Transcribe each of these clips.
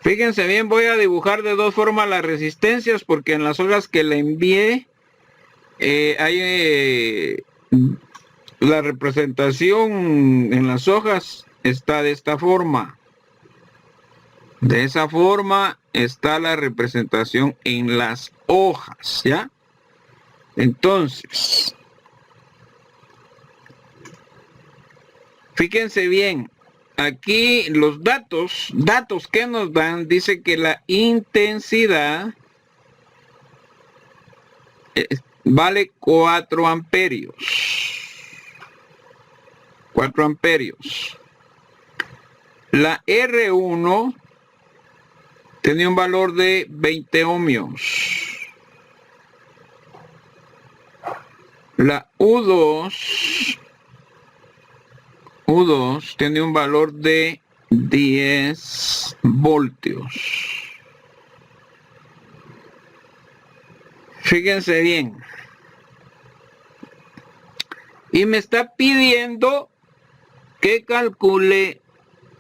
Fíjense bien, voy a dibujar de dos formas las resistencias porque en las hojas que le envié hay la representación en las hojas está de esta forma. De esa forma está la representación en las hojas, ¿ya? Entonces, fíjense bien, aquí los datos que nos dan, dice que la intensidad vale 4 amperios. 4 amperios. La R1 tenía un valor de 20 ohmios. La U2 tiene un valor de 10 voltios. Fíjense bien. Y me está pidiendo que calcule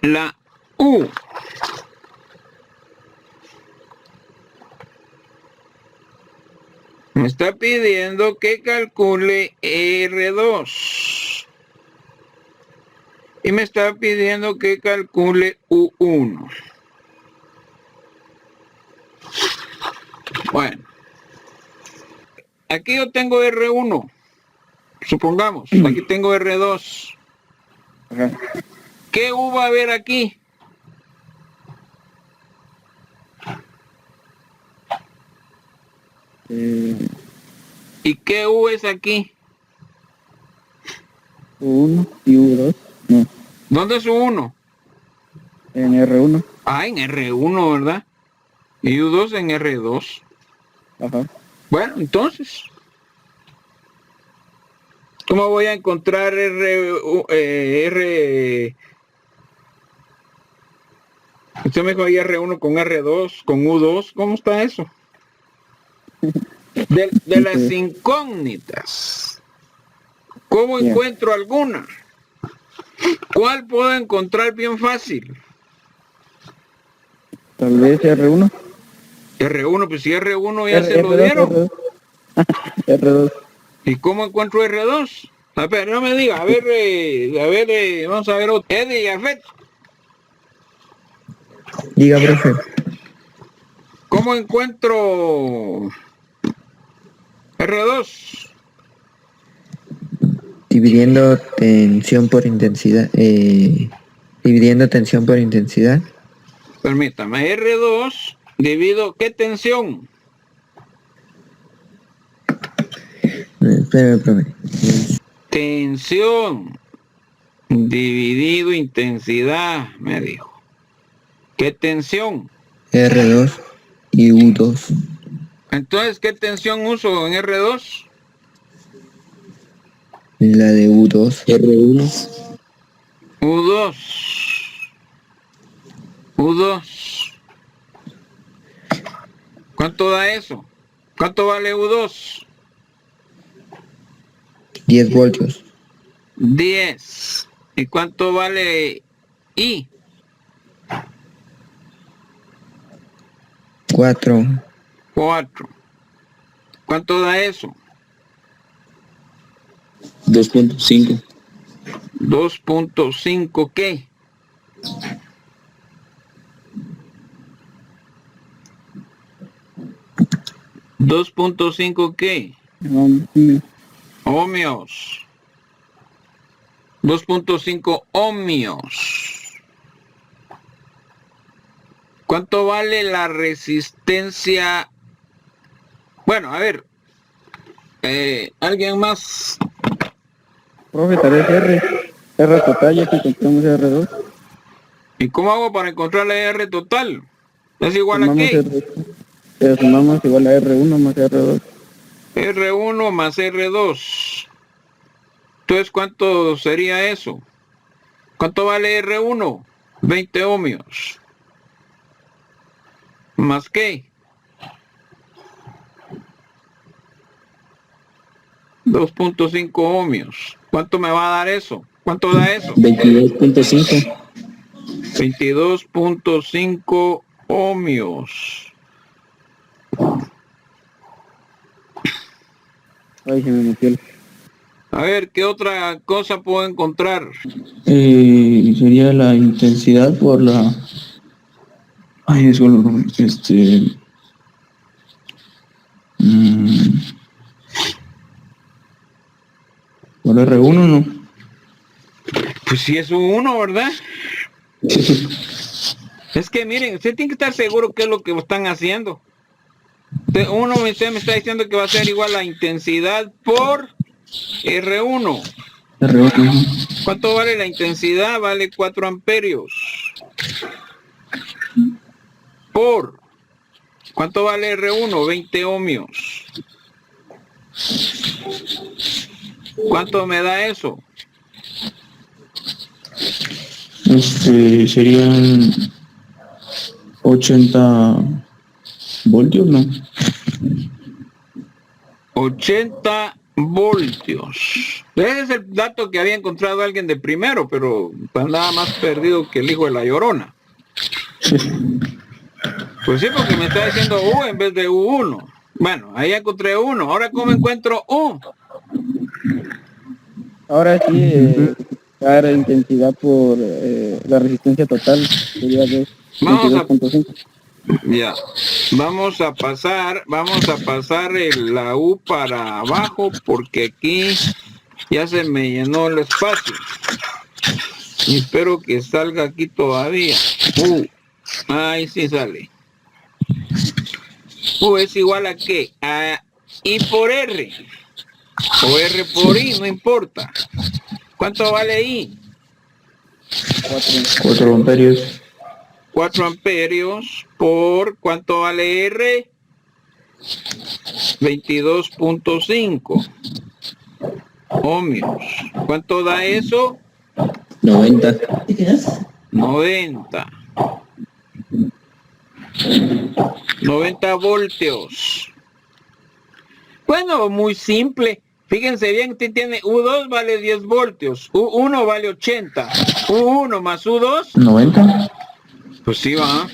la U. Me está pidiendo que calcule R2. Y me está pidiendo que calcule U1. Bueno. Aquí yo tengo R1. Supongamos. Aquí tengo R2. Ajá. ¿Qué U va a haber aquí? ¿Y qué U es aquí? U1 y U2. No. ¿Dónde es U1? En R1. Ah, en R1, ¿verdad? Y U2 en R2. Ajá. Bueno, entonces, ¿cómo voy a encontrar Usted me dijo ahí R1 con R2, con U2, ¿cómo está eso? De las incógnitas, ¿cómo Bien. encuentro alguna? ¿Cuál puedo encontrar bien fácil? Tal vez R1. R1, pues si R1 ya se lo dieron. R2. R2. ¿Y cómo encuentro R2? A ver, no me diga, a ver, vamos a ver otro. Eddie y Afet, Diga, profe. ¿cómo encuentro R2? Dividiendo tensión por intensidad. Dividiendo tensión por intensidad. Permítame, R2 divido, ¿qué tensión? Espérame, profe. Tensión dividido intensidad, me dijo. ¿Qué tensión? R2 y U2. Entonces, ¿qué tensión uso en R2? La de U2. R1. U2. U2. ¿Cuánto da eso? ¿Cuánto vale U2? 10 voltios. 10. ¿Y cuánto vale I? 4. 4. ¿Cuánto da eso? 2.5. 2.5 ¿qué? ¿2.5 qué? Ohmios. 2.5 ohmios. ¿Cuánto vale la resistencia? Bueno, a ver. ¿Alguien más? Profe, tal vez R total, ya que encontramos R2. ¿Y cómo hago para encontrar la R total? ¿Es igual a Sumamos qué? sumamos igual a R1 más R2. R1 más R2. Entonces, ¿cuánto sería eso? ¿Cuánto vale R1? 20 ohmios. ¿Más qué? 2.5 ohmios. ¿Cuánto me va a dar eso? ¿Cuánto da eso? 22.5. 22.5 ohmios. Ay, se me metió el... A ver, ¿qué otra cosa puedo encontrar? Sería la intensidad por la... Ay, es solo, por R1, ¿no? Pues si es un 1, ¿verdad? Es que miren, usted tiene que estar seguro qué es lo que están haciendo. Usted me está diciendo que va a ser igual a intensidad por R1. R1. ¿Cuánto vale la intensidad? Vale 4 amperios. Por. ¿Cuánto vale R1? 20 ohmios. ¿Cuánto me da eso? Serían 80 voltios, ¿no? 80 voltios. Ese es el dato que había encontrado alguien de primero, pero andaba más perdido que el hijo de la Llorona. Pues sí, porque me está diciendo U en vez de U1. Bueno, ahí encontré 1. Ahora, ¿cómo encuentro U? Ahora sí, dar intensidad por la resistencia total sería de Vamos a 22.5. Ya, vamos a pasar la U para abajo porque aquí ya se me llenó el espacio. Y espero que salga aquí todavía. Ahí sí sale. U es igual a ¿qué? A I por R. O R por I, no importa. ¿Cuánto vale I? 4 amperios. 4 amperios por ¿cuánto vale R? 22.5 ohmios. ¿Cuánto da eso? 90. 90. 90 voltios. Bueno, muy simple. Fíjense bien, usted tiene U2 vale 10 voltios, U1 vale 80, U1 más U2, 90. pues sí va.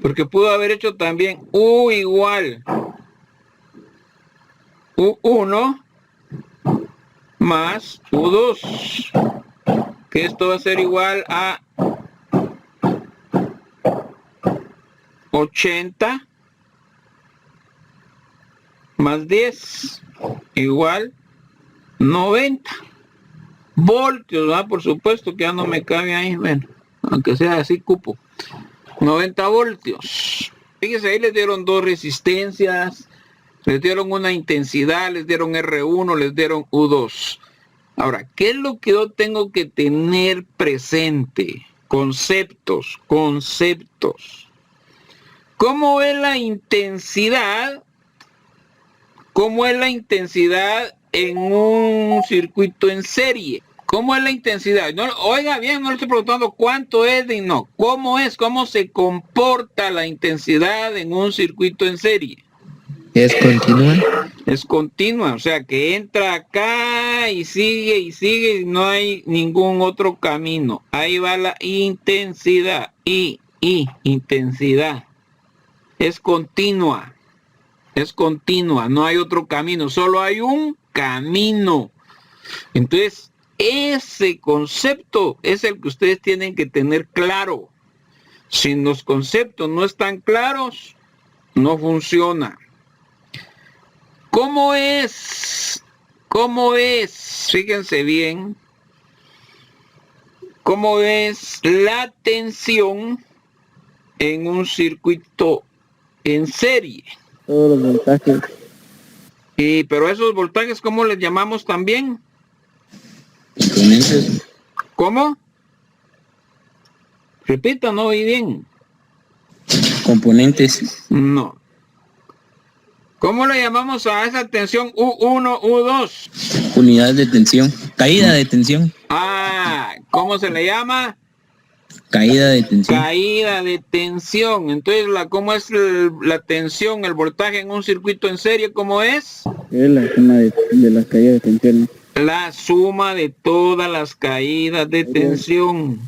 Porque pudo haber hecho también U igual U1 más U2, que esto va a ser igual a 80 más 10 igual 90 voltios, ¿verdad? Por supuesto que ya no me cabe ahí, bueno, aunque sea así cupo. 90 voltios. Fíjense, ahí les dieron dos resistencias, les dieron una intensidad, les dieron R1, les dieron U2. Ahora, ¿qué es lo que yo tengo que tener presente? Conceptos. ¿Cómo es la intensidad? ¿Cómo es la intensidad en un circuito en serie? ¿Cómo es la intensidad? No, oiga bien, no le estoy preguntando cuánto es, no. ¿Cómo es? ¿Cómo se comporta la intensidad en un circuito en serie? ¿Es continua? Es continua, o sea que entra acá y sigue, y no hay ningún otro camino. Ahí va la intensidad. Intensidad. Es continua, no hay otro camino, solo hay un camino. Entonces, ese concepto es el que ustedes tienen que tener claro. Si los conceptos no están claros, no funciona. ¿Cómo es? Fíjense bien. ¿Cómo es la tensión en un circuito en serie? Todos los voltajes. Pero esos voltajes, ¿cómo les llamamos también? Componentes. ¿Cómo? Repita, no oí bien. Componentes. No. ¿Cómo le llamamos a esa tensión U1, U2? Unidades de tensión. Caída de tensión. ¿Cómo se le llama? Caída de tensión. Caída de tensión. Entonces, ¿cómo es la tensión, el voltaje en un circuito en serie? ¿Cómo es? Es la suma de las caídas de tensión. La suma de todas las caídas de tensión.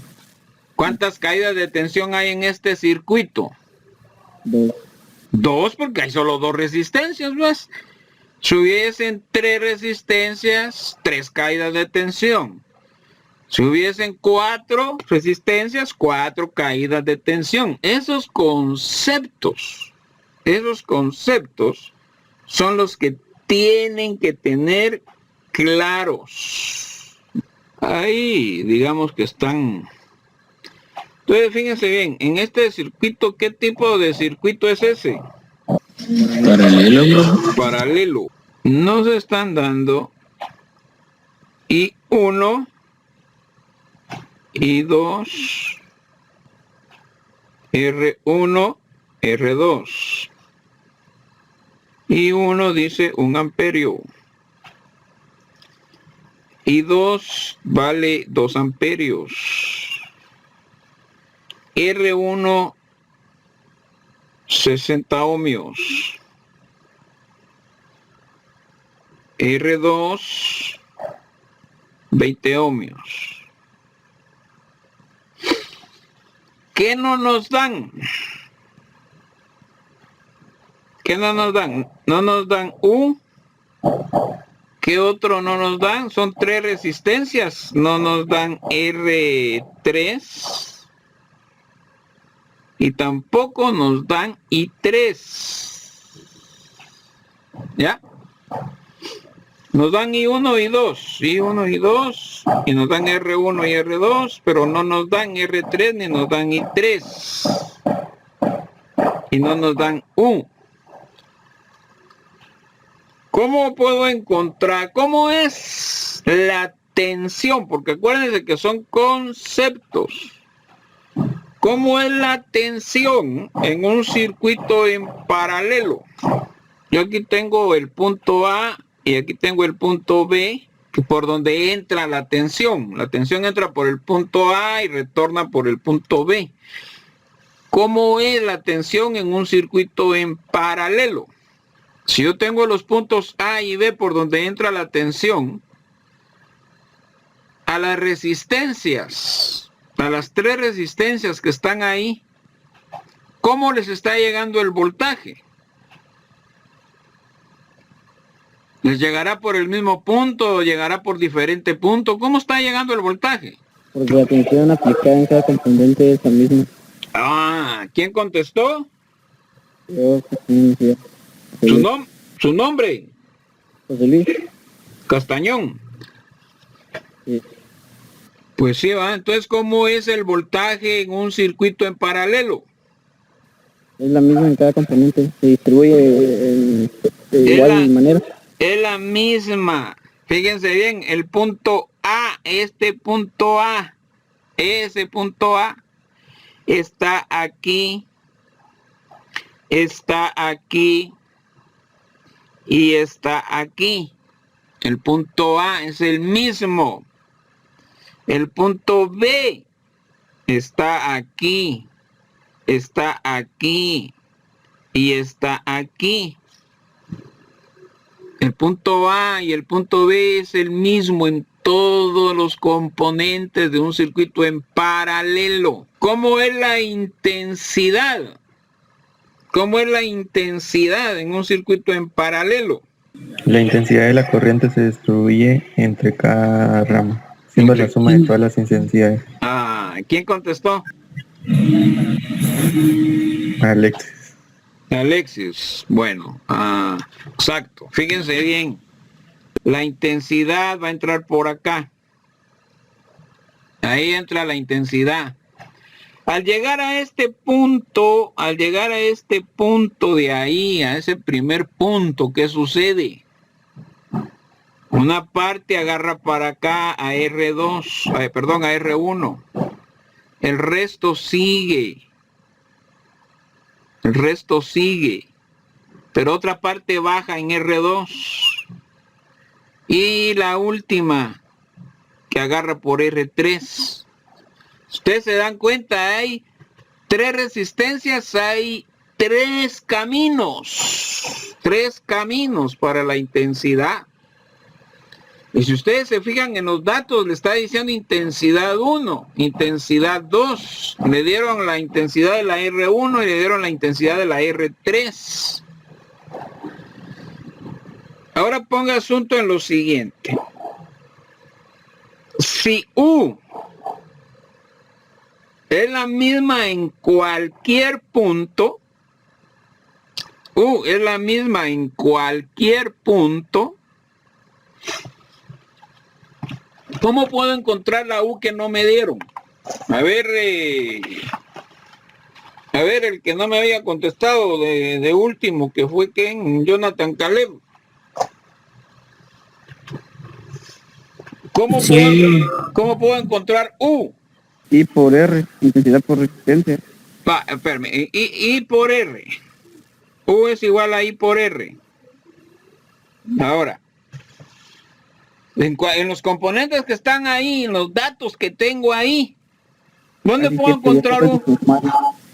¿Cuántas caídas de tensión hay en este circuito? 2. 2, porque hay solo 2 resistencias, ¿ves? Si hubiesen 3 resistencias, 3 caídas de tensión. Si hubiesen 4 resistencias, 4 caídas de tensión. Esos conceptos son los que tienen que tener claros. Ahí, digamos que están. Entonces, fíjense bien, en este circuito, ¿qué tipo de circuito es ese? Paralelo, bro. Paralelo. Nos están dando I1, I2, R1, R2. I1 dice 1 amperio. I2 vale 2 amperios. R1 60 ohmios. R2 20 ohmios. ¿Qué no nos dan? ¿Qué no nos dan? No nos dan U. ¿Qué otro no nos dan? Son 3 resistencias. No nos dan R3. Y tampoco nos dan I3. ¿Ya? Nos dan I1 y 2. I1 y 2. Y nos dan R1 y R2. Pero no nos dan R3 ni nos dan I3. Y no nos dan U. ¿Cómo puedo encontrar? ¿Cómo es la tensión? Porque acuérdense que son conceptos. ¿Cómo es la tensión en un circuito en paralelo? Yo aquí tengo el punto A y aquí tengo el punto B, que por donde entra la tensión. La tensión entra por el punto A y retorna por el punto B. ¿Cómo es la tensión en un circuito en paralelo? Si yo tengo los puntos A y B por donde entra la tensión, a las resistencias, a las 3 resistencias que están ahí, ¿cómo les está llegando el voltaje? ¿Les llegará por el mismo punto o llegará por diferente punto? ¿Cómo está llegando el voltaje? Porque la tensión aplicada en cada componente es la misma. Ah, ¿quién contestó? Yo, sí. ¿Su nombre? José Luis. Castañón. Sí. Pues sí, va. Entonces, ¿cómo es el voltaje en un circuito en paralelo? Es la misma en cada componente. Se distribuye de igual manera. Es la misma. Fíjense bien, el punto A, este punto A, ese punto A, está aquí y está aquí. El punto A es el mismo. El punto B está aquí y está aquí. El punto A y el punto B es el mismo en todos los componentes de un circuito en paralelo. ¿Cómo es la intensidad? ¿Cómo es la intensidad en un circuito en paralelo? La intensidad de la corriente se distribuye entre cada rama, siendo la suma de todas las intensidades. Ah, ¿quién contestó? Alexis. Bueno, exacto. Fíjense bien. La intensidad va a entrar por acá. Ahí entra la intensidad. Al llegar a este punto de ahí, a ese primer punto, ¿qué sucede? Una parte agarra para acá a R2, a R1. El resto sigue. Pero otra parte baja en R2. Y la última que agarra por R3. Ustedes se dan cuenta, hay 3 resistencias, hay 3 caminos. 3 caminos para la intensidad. Y si ustedes se fijan en los datos, le está diciendo intensidad 1, intensidad 2. Le dieron la intensidad de la R1 y le dieron la intensidad de la R3. Ahora ponga asunto en lo siguiente. Si U es la misma en cualquier punto, U es la misma en cualquier punto, ¿cómo puedo encontrar la U que no me dieron? A ver, el que no me había contestado de último, que fue Ken Jonathan Caleb. ¿Cómo puedo encontrar U? I por R, intensidad por resistencia. Espérame, I por R. U es igual a I por R. Ahora, en los componentes que están ahí, en los datos que tengo ahí, ¿dónde Así puedo que, pues, encontrar U?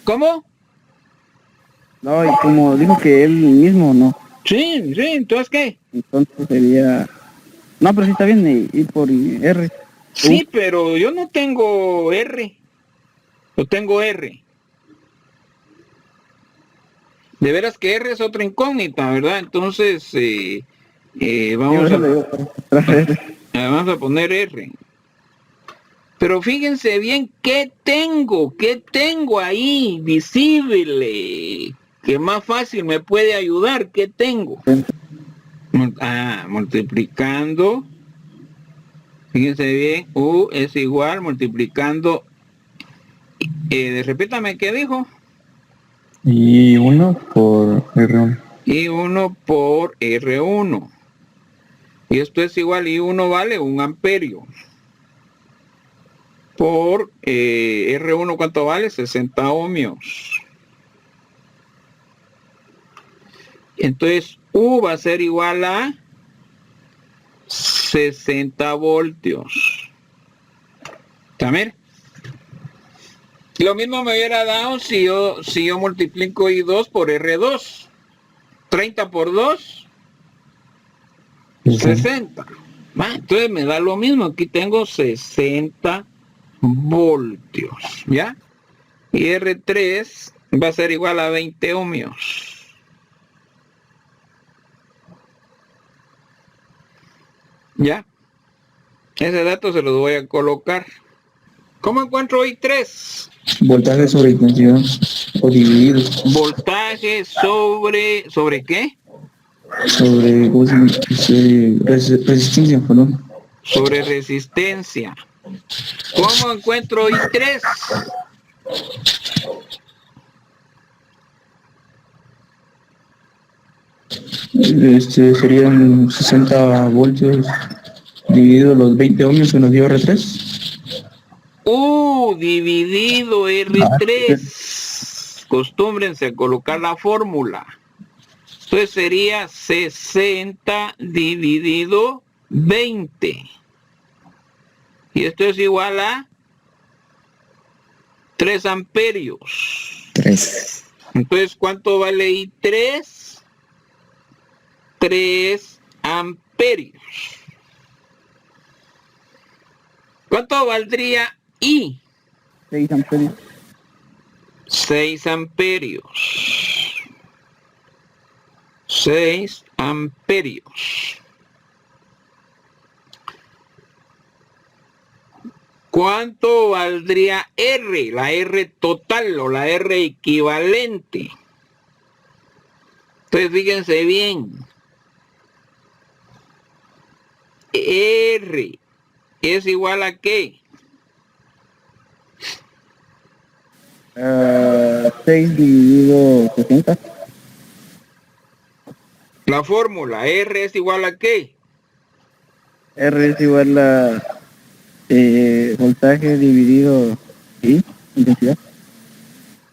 ¿Cómo? No, y como dijo que él mismo, no. Sí, entonces ¿qué? Entonces sería... No, pero sí está bien, I por R. Sí, pero yo no tengo R. Yo tengo R. De veras que R es otra incógnita, ¿verdad? Entonces, vamos a poner R. Pero fíjense bien qué tengo ahí visible, que más fácil me puede ayudar, ¿qué tengo? Multiplicando, fíjense bien, U es igual, multiplicando, repítame qué dijo. I1 por R1. I1 por R1. Y esto es igual, I1 vale 1 amperio. Por R1, ¿cuánto vale? 60 ohmios. Entonces, U va a ser igual a 60 voltios. ¿También? Lo mismo me hubiera dado si yo multiplico I2 por R2. 30 por 2, 60. Entonces me da lo mismo. Aquí tengo 60 voltios, ¿ya? Y R3 va a ser igual a 20 ohmios. ¿Ya? Ese dato se los voy a colocar. ¿Cómo encuentro I3? Voltaje sobre intensidad o dividido. Voltaje ¿sobre qué? Sobre resistencia, perdón. Sobre resistencia. ¿Cómo encuentro I3? Serían 60 voltios dividido los 20 ohmios que nos dio R3. U dividido R3. Acostúmbrense a colocar la fórmula. Entonces sería 60 dividido 20. Y esto es igual a 3 amperios. 3. Entonces, ¿cuánto vale I3? 3 amperios. ¿Cuánto valdría I? 6 amperios. 6 amperios. 6 amperios. ¿Cuánto valdría R? La R total o la R equivalente. Entonces fíjense bien. R es igual a ¿qué? 6 dividido 60. La fórmula R es igual a ¿qué? R es igual a voltaje dividido I, intensidad.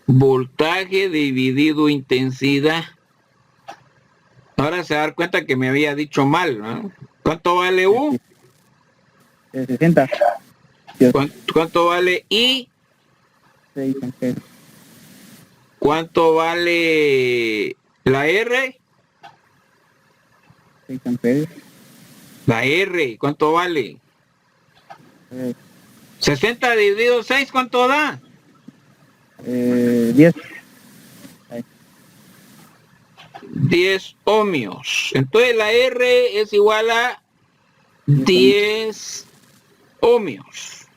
Voltaje dividido intensidad. Ahora se da cuenta que me había dicho mal, ¿no? ¿Cuánto vale U? 60. ¿Cuánto vale I? 6 amperios. ¿Cuánto vale la R? 6 amperios. La R, ¿cuánto vale? Eh, 60 dividido 6, ¿cuánto da? 10. 10 ohmios. Entonces la R es igual a 10 ohmios.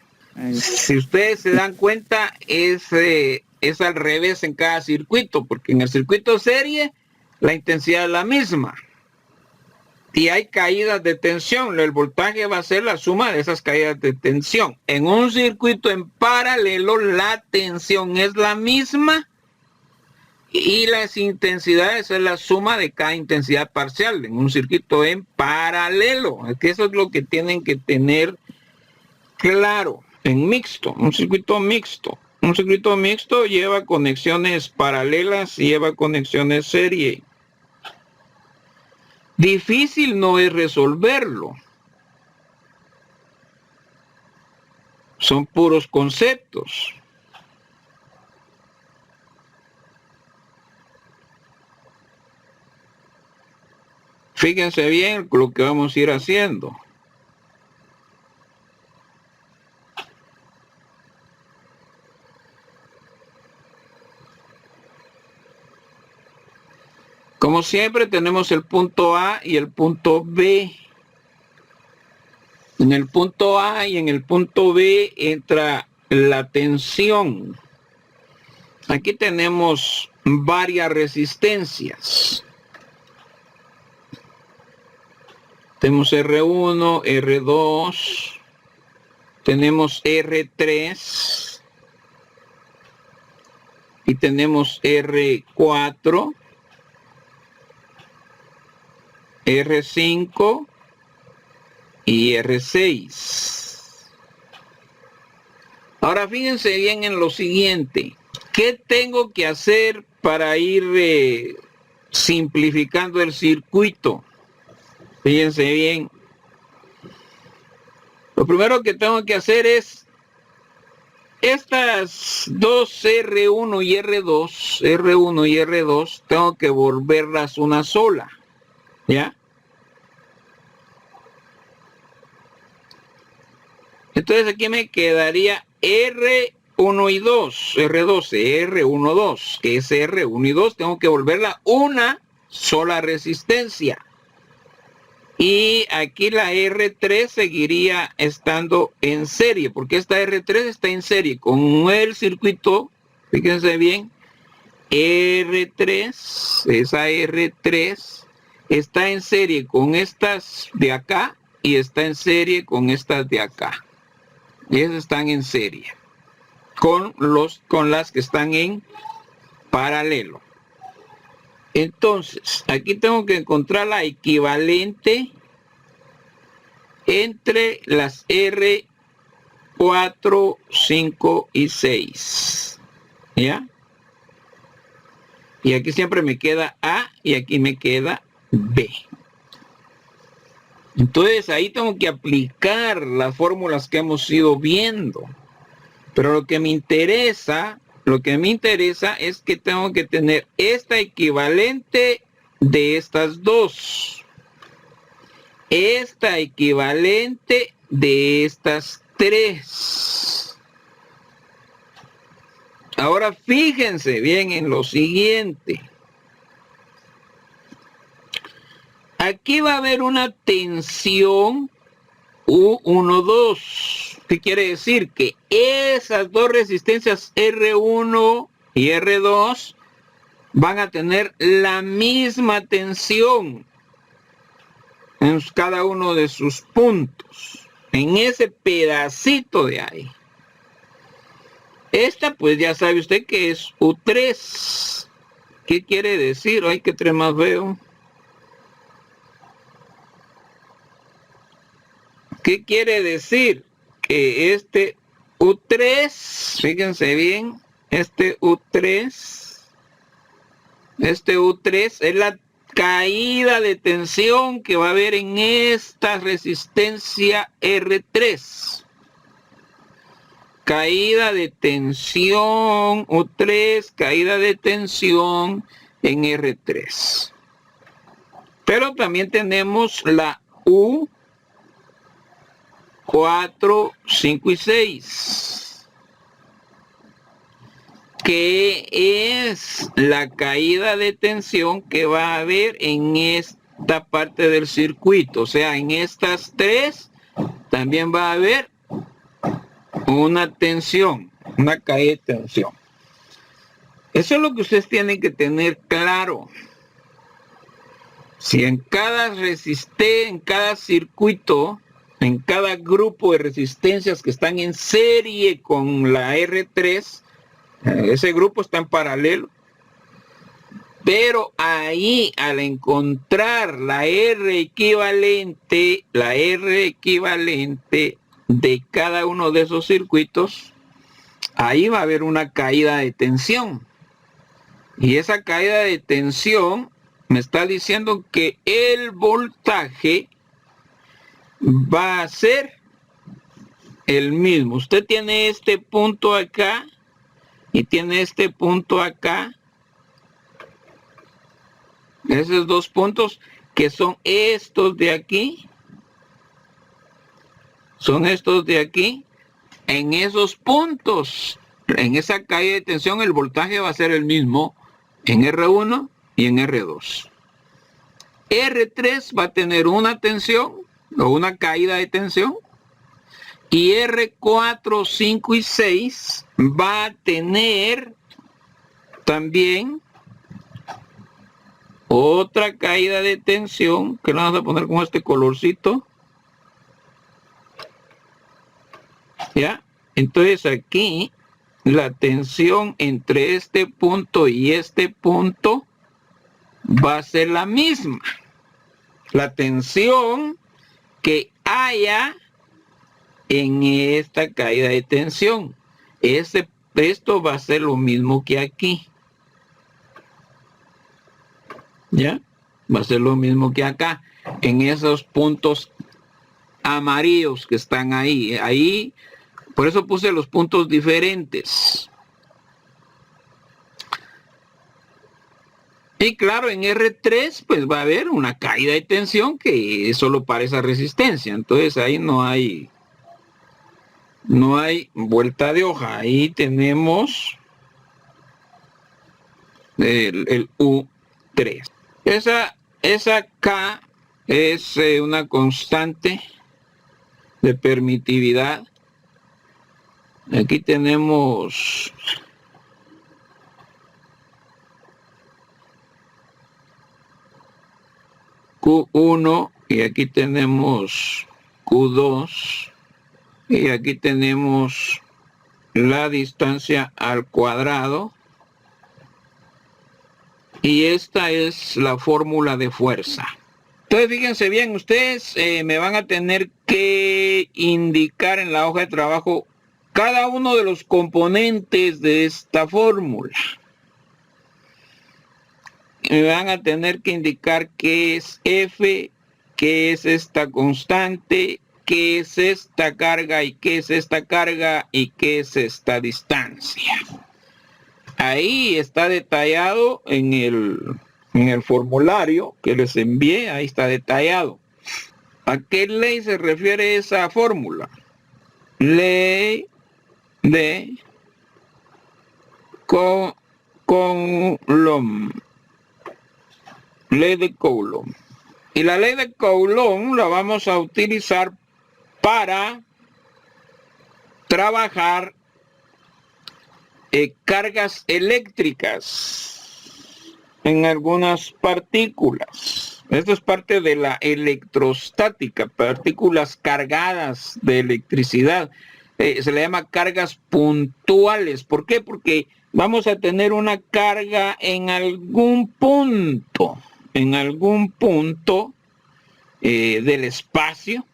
Si ustedes se dan cuenta, es al revés en cada circuito, porque en el circuito serie la intensidad es la misma. Y hay caídas de tensión. El voltaje va a ser la suma de esas caídas de tensión. En un circuito en paralelo, la tensión es la misma y las intensidades es la suma de cada intensidad parcial en un circuito en paralelo. Es que eso es lo que tienen que tener claro en mixto, un circuito mixto. Un circuito mixto lleva conexiones paralelas y lleva conexiones serie. Difícil no es resolverlo. Son puros conceptos. Fíjense bien lo que vamos a ir haciendo. Como siempre tenemos el punto A y el punto B. En el punto A y en el punto B entra la tensión. Aquí tenemos varias resistencias. Tenemos R1, R2, tenemos R3 y tenemos R4, R5 y R6. Ahora fíjense bien en lo siguiente. ¿Qué tengo que hacer para ir simplificando el circuito? Fíjense bien. Lo primero que tengo que hacer es estas dos R1 y R2, tengo que volverlas una sola. ¿Ya? Entonces aquí me quedaría R1 y 2, R12, R1, 2, que es R1 y 2, tengo que volverla una sola resistencia. Y aquí la R3 seguiría estando en serie, porque esta R3 está en serie con el circuito, fíjense bien, R3, esa R3 está en serie con estas de acá y está en serie con estas de acá. Y esas están en serie con las que están en paralelo. Entonces, aquí tengo que encontrar la equivalente entre las R4, 5 y 6. ¿Ya? Y aquí siempre me queda A y aquí me queda B. Entonces ahí tengo que aplicar las fórmulas que hemos ido viendo. Pero lo que me interesa es que tengo que tener esta equivalente de estas dos. Esta equivalente de estas tres. Ahora fíjense bien en lo siguiente. Aquí va a haber una tensión U12. ¿Qué quiere decir? Que esas dos resistencias R1 y R2 van a tener la misma tensión en cada uno de sus puntos, en ese pedacito de ahí. Esta pues ya sabe usted que es U3. ¿Qué quiere decir? Ay, qué tres más veo. ¿Qué quiere decir? Que este U3, fíjense bien, este U3 es la caída de tensión que va a haber en esta resistencia R3. Caída de tensión U3, caída de tensión en R3. Pero también tenemos la U 4, 5 y 6. ¿Qué es la caída de tensión que va a haber en esta parte del circuito? O sea, en estas tres también va a haber una tensión, una caída de tensión. Eso es lo que ustedes tienen que tener claro. Si en cada en cada circuito, en cada grupo de resistencias que están en serie con la R3, ese grupo está en paralelo, pero ahí al encontrar la R equivalente de cada uno de esos circuitos, ahí va a haber una caída de tensión. Y esa caída de tensión me está diciendo que el voltaje va a ser el mismo. Usted tiene este punto acá y tiene este punto acá. Esos dos puntos que son estos de aquí. Son estos de aquí. En esos puntos, en esa caída de tensión, el voltaje va a ser el mismo en R1 y en R2. R3 va a tener una tensión o una caída de tensión, y R4, 5 y 6 va a tener también otra caída de tensión, que lo vamos a poner con este colorcito. ¿Ya? Entonces aquí la tensión entre este punto y este punto va a ser la misma. La tensión que haya en esta caída de tensión. Esto va a ser lo mismo que aquí. ¿Ya? Va a ser lo mismo que acá. En esos puntos amarillos que están ahí. Ahí, por eso puse los puntos diferentes. Y claro, en R3 pues va a haber una caída de tensión que es solo para esa resistencia. Entonces ahí no hay vuelta de hoja. Ahí tenemos el U3. Esa K es una constante de permitividad. Aquí tenemos Q1 y aquí tenemos Q2 y aquí tenemos la distancia al cuadrado, y esta es la fórmula de fuerza. Entonces fíjense bien, ustedes me van a tener que indicar en la hoja de trabajo cada uno de los componentes de esta fórmula. Me van a tener que indicar qué es F, qué es esta constante, qué es esta carga y qué es esta carga y qué es esta distancia. Ahí está detallado en el formulario que les envié, ahí está detallado. ¿A qué ley se refiere esa fórmula? Ley de Coulomb. Ley de Coulomb. Y la ley de Coulomb la vamos a utilizar para trabajar cargas eléctricas en algunas partículas. Esto es parte de la electrostática, partículas cargadas de electricidad. Se le llama cargas puntuales. ¿Por qué? Porque vamos a tener una carga en algún punto del espacio.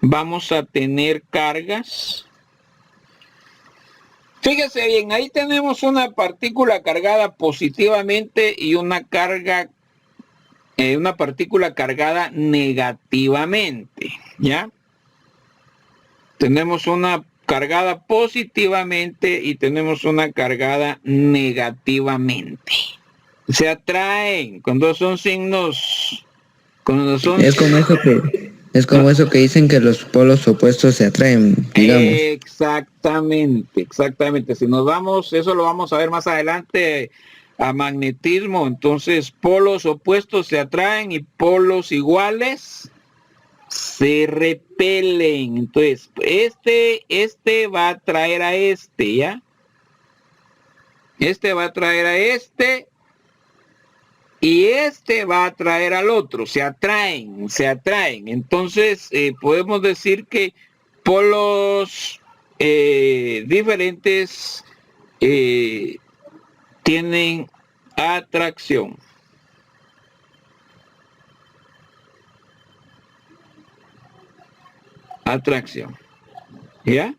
Vamos a tener cargas. Fíjese bien, ahí tenemos una partícula cargada positivamente y una partícula cargada negativamente, ¿ya? Tenemos una cargada positivamente y tenemos una cargada negativamente. Se atraen cuando son signos, Es como eso Es como eso que dicen que los polos opuestos se atraen, digamos. Exactamente. Si nos vamos, eso lo vamos a ver más adelante, a magnetismo. Entonces, polos opuestos se atraen y polos iguales se repelen. Entonces, este va a atraer a este, ¿ya? Este va a atraer a este y este va a atraer al otro. Se atraen. Entonces, podemos decir que polos diferentes tienen atracción. ¿Ya?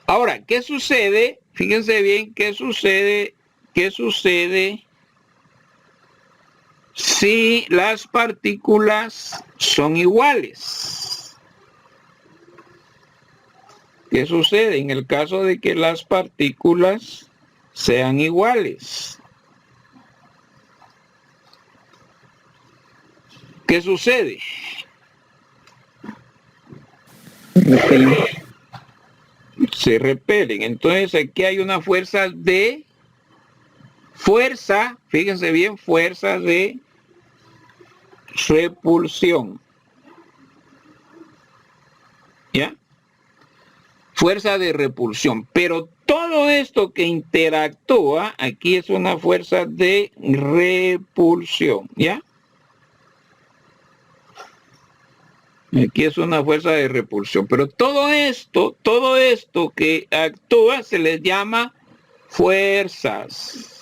Ahora, ¿qué sucede? Fíjense bien, ¿qué sucede si las partículas son iguales? ¿Qué sucede en el caso de que las partículas sean iguales? ¿Qué sucede? Se repelen. Entonces aquí hay una fuerza, fíjense bien, fuerza de repulsión. ¿Ya? Fuerza de repulsión. Pero todo esto que interactúa, aquí es una fuerza de repulsión. ¿Ya? Aquí es una fuerza de repulsión. Pero todo esto que actúa se les llama fuerzas.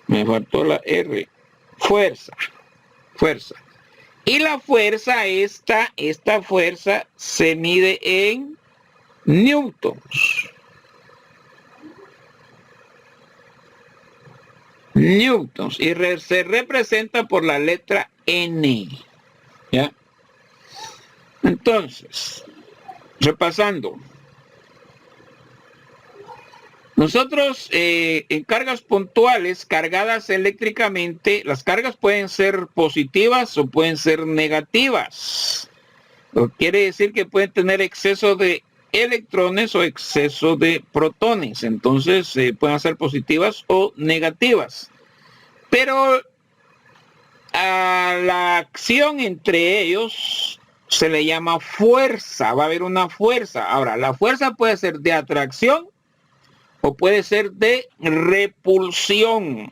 Me faltó la R. Fuerza. Y la fuerza, esta fuerza se mide en newtons. Y se representa por la letra N. ¿Ya? Entonces, repasando. Nosotros en cargas puntuales, cargadas eléctricamente, las cargas pueden ser positivas o pueden ser negativas. Quiere decir que pueden tener exceso de electrones o exceso de protones. Entonces pueden ser positivas o negativas. Pero a la acción entre ellos se le llama fuerza. Va a haber una fuerza. Ahora, la fuerza puede ser de atracción o puede ser de repulsión.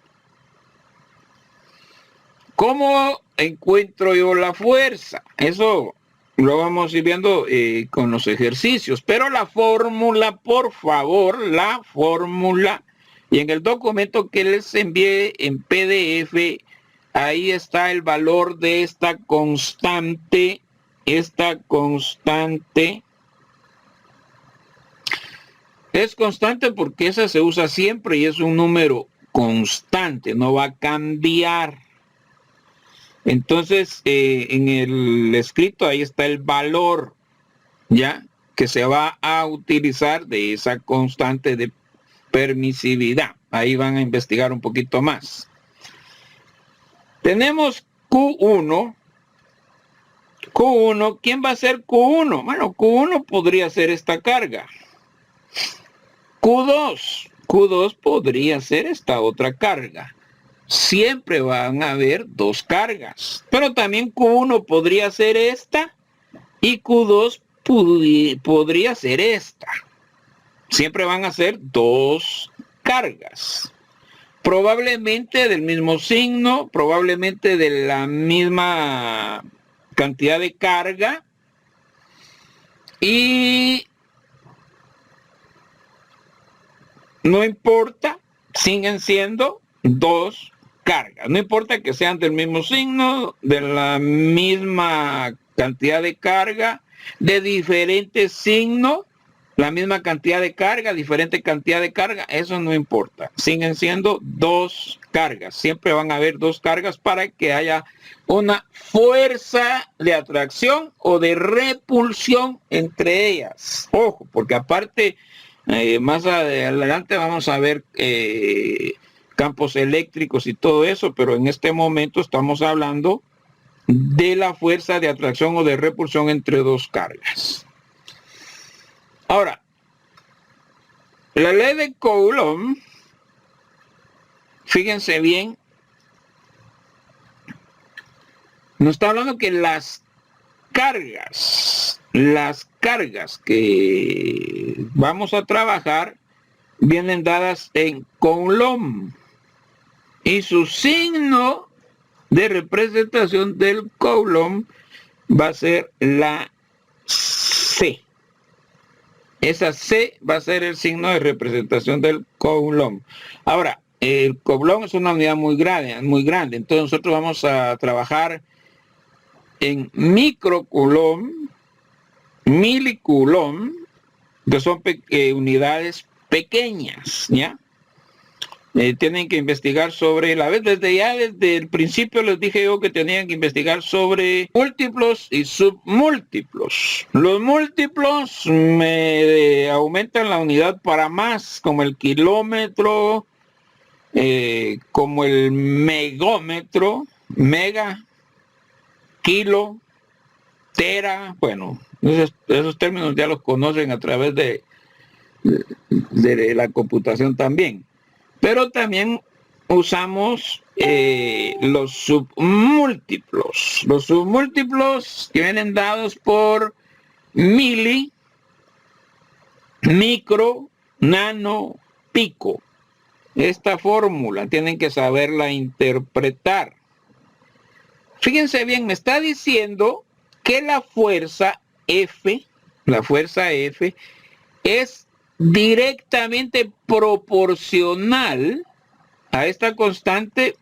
¿Cómo encuentro yo la fuerza? Eso lo vamos a ir viendo con los ejercicios. Pero la fórmula, por favor, la fórmula. Y en el documento que les envié en PDF, ahí está el valor de esta constante. Esta constante es constante porque esa se usa siempre y es un número constante, no va a cambiar. Entonces, en el escrito ahí está el valor, ya, que se va a utilizar de esa constante de permisividad. Ahí van a investigar un poquito más. Tenemos Q1. ¿Quién va a ser Q1? Bueno, Q1 podría ser esta carga. Q2 podría ser esta otra carga. Siempre van a haber dos cargas. Pero también Q1 podría ser esta y Q2 podría ser esta. Siempre van a ser dos cargas. Probablemente del mismo signo, probablemente de la misma cantidad de carga. Y no importa, siguen siendo dos cargas. No importa que sean del mismo signo, de la misma cantidad de carga, de diferentes signos, la misma cantidad de carga, diferente cantidad de carga, eso no importa. Siguen siendo dos cargas. Siempre van a haber dos cargas para que haya una fuerza de atracción o de repulsión entre ellas. Ojo, porque aparte, más adelante vamos a ver campos eléctricos y todo eso, pero en este momento estamos hablando de la fuerza de atracción o de repulsión entre dos cargas. Ahora, la ley de Coulomb, fíjense bien, nos está hablando que las cargas que vamos a trabajar vienen dadas en Coulomb y su signo de representación del Coulomb va a ser la C. Esa C va a ser el signo de representación del Coulomb. Ahora, el Coulomb es una unidad muy grande, entonces nosotros vamos a trabajar en microcoulomb, milicoulomb, que son unidades pequeñas, ¿ya? Tienen que investigar sobre, desde el principio les dije yo que tenían que investigar sobre múltiplos y submúltiplos. Los múltiplos me aumentan la unidad para más, como el kilómetro, como el megómetro, mega, kilo, tera, bueno, esos términos ya los conocen a través de la computación también. Pero también usamos los submúltiplos. Los submúltiplos que vienen dados por mili, micro, nano, pico. Esta fórmula tienen que saberla interpretar. Fíjense bien, me está diciendo que la fuerza F es directamente proporcional a esta constante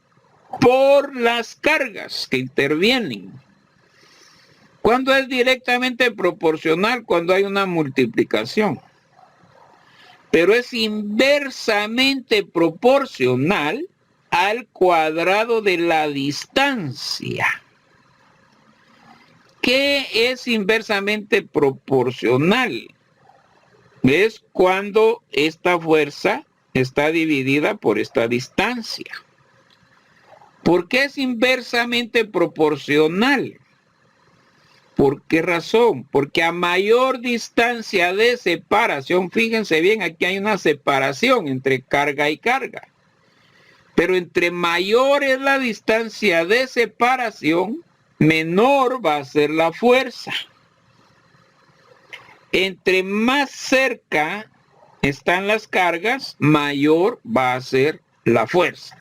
por las cargas que intervienen. ¿Cuándo es directamente proporcional? Cuando hay una multiplicación. Pero es inversamente proporcional al cuadrado de la distancia. ¿Qué es inversamente proporcional? Es cuando esta fuerza está dividida por esta distancia. ¿Por qué es inversamente proporcional? ¿Por qué razón? Porque a mayor distancia de separación, fíjense bien, aquí hay una separación entre carga y carga. Pero entre mayor es la distancia de separación, menor va a ser la fuerza. Entre más cerca están las cargas, mayor va a ser la fuerza.